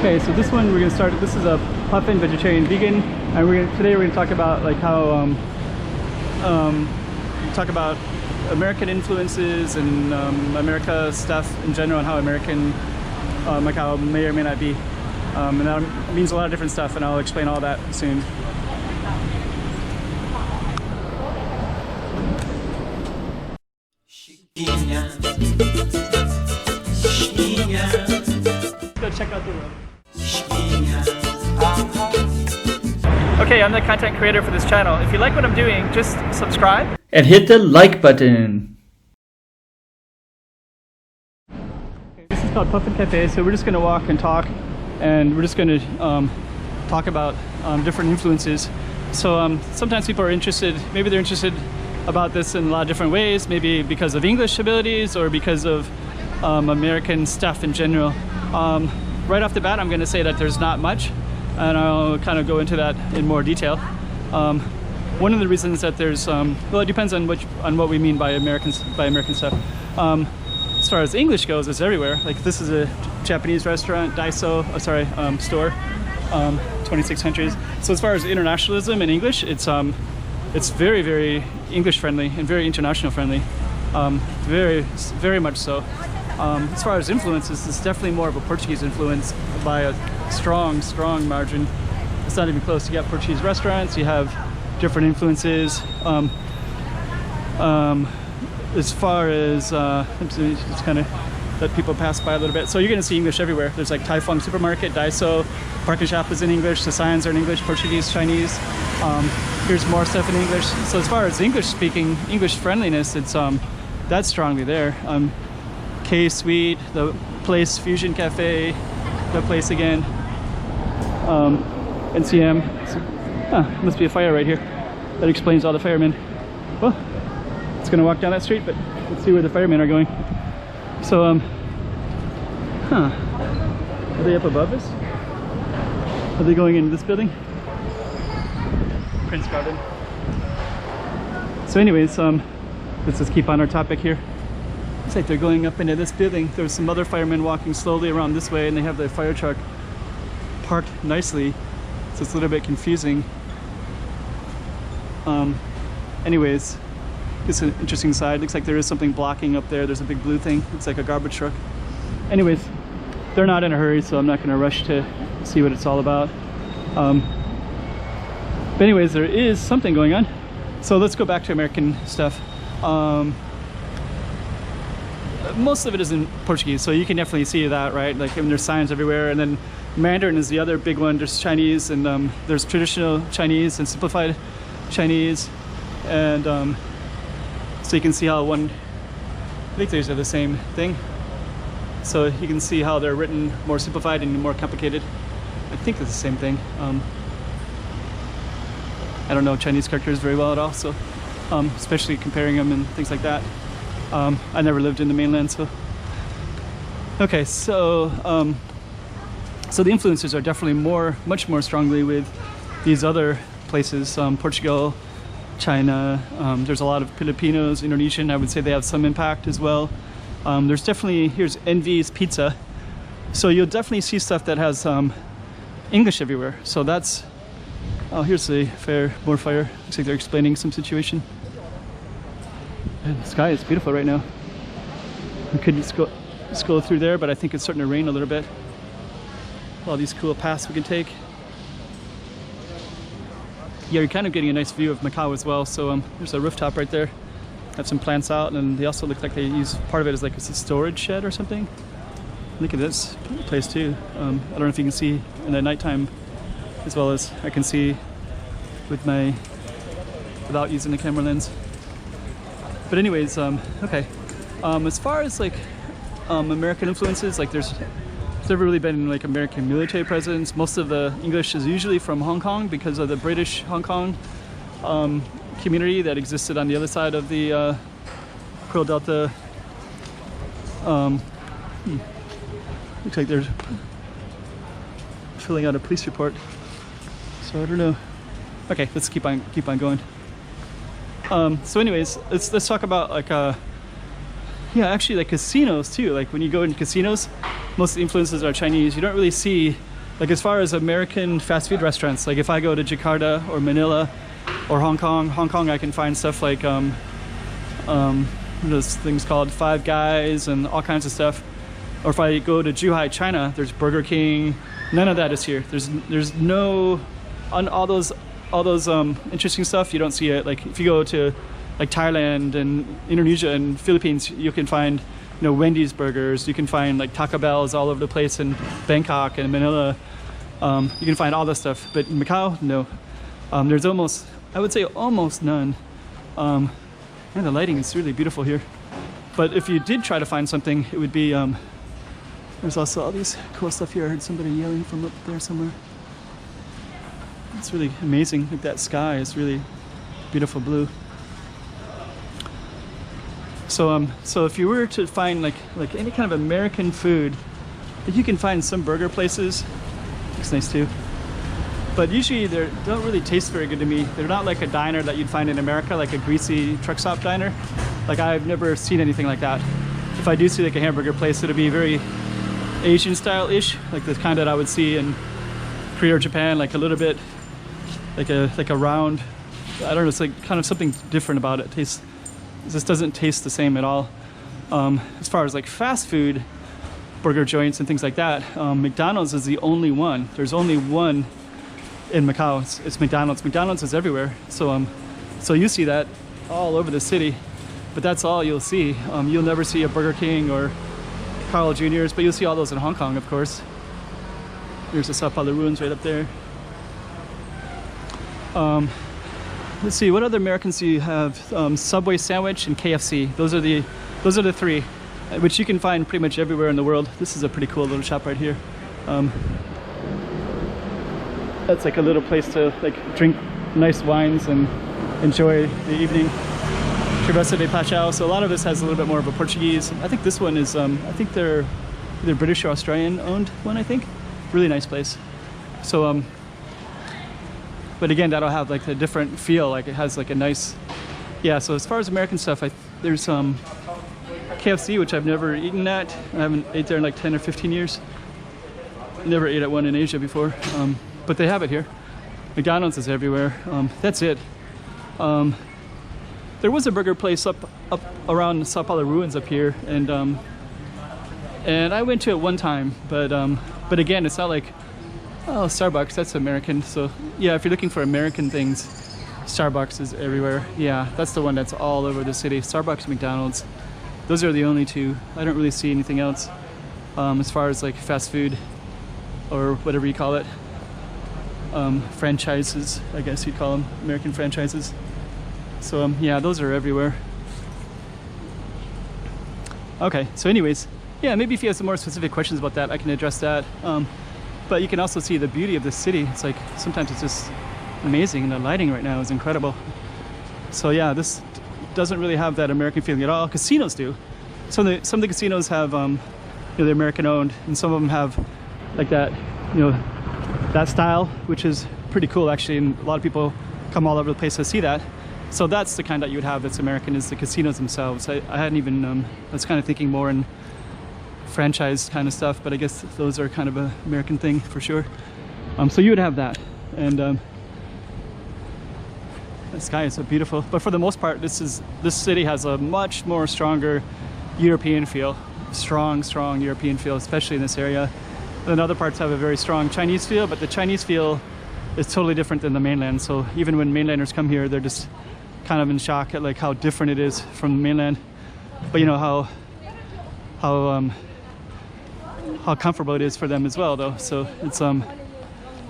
Okay, so this one we're gonna start. This is a puffin vegetarian vegan, and today we're gonna talk about like how talk about American influences and America stuff in general, and how American Macau may or may not be, and that means a lot of different stuff, and I'll explain all that soon. Go check out the room. Okay, I'm the content creator for this channel. If you like what I'm doing, just subscribe and hit the like button. Okay, this is called Puffin Cafe, so we're just gonna walk and talk, and we're just gonna talk about different influences. So sometimes people are interested, maybe they're interested about this in a lot of different ways, maybe because of English abilities or because of American stuff in general. Right off the bat, I'm going to say that there's not much, and I'll kind of go into that in more detail. One of the reasons that there's, well, it depends on what we mean by American stuff. As far as English goes, it's everywhere. Like this is a Japanese restaurant, Daiso, store, 26 countries. So as far as internationalism in English, it's very, very English friendly and very international friendly. Very much so. As far as influences, it's definitely more of a Portuguese influence by a strong margin. It's not even close. You got Portuguese restaurants, you have different influences. As far as, just kind of let people pass by a little bit. So you're going to see English everywhere. There's like Tai Fung Supermarket, Daiso, Park & Shop is in English, the signs are in English, Portuguese, Chinese. Here's more stuff in English. So as far as English speaking, English friendliness, it's that's strongly there. K-Suite, the place Fusion Cafe, the place again, NCM. Must be a fire right here. That explains all the firemen. Well, it's gonna walk down that street, but let's see where the firemen are going. So, are they up above us? Are they going into this building? Prince Garden. So anyways, let's just keep on our topic here. Looks like they're going up into this building. There's some other firemen walking slowly around this way, and they have their fire truck parked nicely, so it's a little bit confusing. Anyways, it's an interesting side. Looks like there is something blocking up there. There's a big blue thing. It's like a garbage truck. Anyways, they're not in a hurry, so I'm not going to rush to see what it's all about. But anyways, there is something going on. So let's go back to American stuff. Most of it is in Portuguese, so you can definitely see that, right? Like, there's signs everywhere, and then Mandarin is the other big one. There's Chinese, and there's traditional Chinese and simplified Chinese, and so you can see how I think these are the same thing. So you can see how they're written more simplified and more complicated. I think it's the same thing. I don't know Chinese characters very well at all, so especially comparing them and things like that. I never lived in the mainland, so okay. So so the influences are definitely much more strongly with these other places, Portugal, China. There's a lot of Filipinos, Indonesian. I would say they have some impact as well. There's definitely, here's Envy's Pizza, so you'll definitely see stuff that has English everywhere. So that's, oh, here's the more fire. Looks like they're explaining some situation. And the sky is beautiful right now. We could just go through there, but I think it's starting to rain a little bit. All these cool paths we can take. Yeah, you're kind of getting a nice view of Macau as well. So there's a rooftop right there. Have some plants out, and they also look like they use part of it as like a storage shed or something. Look at this place too. I don't know if you can see in the nighttime as well as I can see with without using the camera lens. But anyways, okay. As far as like American influences, like there's never really been like American military presence. Most of the English is usually from Hong Kong because of the British Hong Kong community that existed on the other side of the Pearl Delta. Looks like they're filling out a police report, so I don't know. Okay, let's keep on going. So anyways, let's talk about like actually like casinos too. Like when you go into casinos, most of the influences are Chinese. You don't really see like as far as American fast food restaurants, like if I go to Jakarta or Manila or Hong Kong, I can find stuff like those things called Five Guys and all kinds of stuff. Or if I go to Zhuhai, China, there's Burger King. None of that is here. There's no on all those interesting stuff. You don't see it. Like if you go to like Thailand and Indonesia and Philippines, you can find, you know, Wendy's burgers. You can find like Taco Bells all over the place in Bangkok and Manila. You can find all this stuff. But in Macau, no. There's almost, I would say almost none. And the lighting is really beautiful here. But if you did try to find something, it would be, there's also all these cool stuff here. I heard somebody yelling from up there somewhere. It's really amazing. Like that sky is really beautiful blue. So so if you were to find like any kind of American food, you can find some burger places. Looks nice too. But usually they don't really taste very good to me. They're not like a diner that you'd find in America, like a greasy truck stop diner. Like I've never seen anything like that. If I do see like a hamburger place, it'll be very Asian style-ish, like the kind that I would see in Korea or Japan, like a little bit like a round, I don't know, it's like kind of something different about it. This doesn't taste the same at all. As far as like fast food burger joints and things like that, McDonald's is the only one. There's only one in Macau. It's McDonald's. McDonald's is everywhere. So so you see that all over the city, but that's all you'll see. You'll never see a Burger King or Carl Jr.'s, but you'll see all those in Hong Kong, of course. There's the Sao Paulo ruins right up there. Let's see, what other Americans do you have? Subway sandwich and KFC. Those are the three, which you can find pretty much everywhere in the world. This is a pretty cool little shop right here. That's like a little place to like drink nice wines and enjoy the evening. Travessa de Pachau. So a lot of this has a little bit more of a Portuguese. I think this one is, I think they're either British or Australian owned one, I think. Really nice place. So, but again, that'll have like a different feel. Like it has like a nice, yeah. So as far as American stuff, there's KFC, which I've never eaten at. I haven't ate there in like 10 or 15 years. Never ate at one in Asia before, but they have it here. McDonald's is everywhere. That's it. There was a burger place up around Sao Paulo ruins up here, and I went to it one time, but again, it's not like, oh, Starbucks, that's American. So yeah, if you're looking for American things, Starbucks is everywhere. Yeah, that's the one that's all over the city. Starbucks, McDonald's, those are the only two. I don't really see anything else as far as like fast food or whatever you call it. Franchises, I guess you'd call them, American franchises. So yeah, those are everywhere. Okay, so anyways, yeah, maybe if you have some more specific questions about that, I can address that. But you can also see the beauty of the city. It's like, sometimes it's just amazing, and the lighting right now is incredible. So yeah, this doesn't really have that American feeling at all. Casinos do. Some of the casinos have, you know, they're American owned, and some of them have like that, you know, that style, which is pretty cool actually, and a lot of people come all over the place to see that. So that's the kind that you would have that's American, is the casinos themselves. I hadn't even, I was kind of thinking more in franchise kind of stuff, but I guess those are kind of an American thing for sure. So you would have that, and the sky is so beautiful. But for the most part, this city has a much more stronger European feel, strong European feel, especially in this area. Then other parts have a very strong Chinese feel, but the Chinese feel is totally different than the mainland. So even when mainlanders come here, they're just kind of in shock at like how different it is from the mainland. But you know how comfortable it is for them as well, though. So it's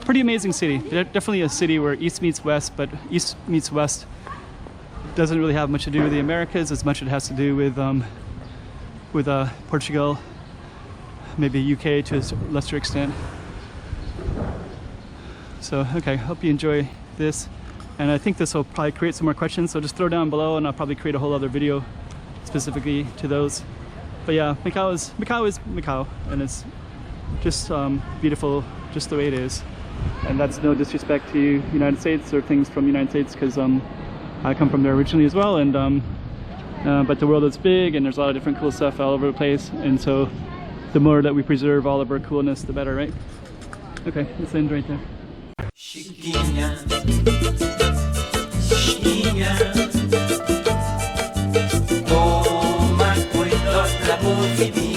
pretty amazing city. Definitely a city where East meets West, but East meets West doesn't really have much to do with the Americas as much as it has to do with Portugal, maybe UK to a lesser extent. So okay, hope you enjoy this, and I think this will probably create some more questions, so just throw down below and I'll probably create a whole other video specifically to those. But yeah, Macau is Macau, and it's just beautiful just the way it is. And that's no disrespect to United States or things from the United States, because I come from there originally as well, and but the world is big and there's a lot of different cool stuff all over the place, and so the more that we preserve all of our coolness, the better, right? Okay, let's end right there. Chiquinha, Chiquinha, toma cuidado da bovidinha.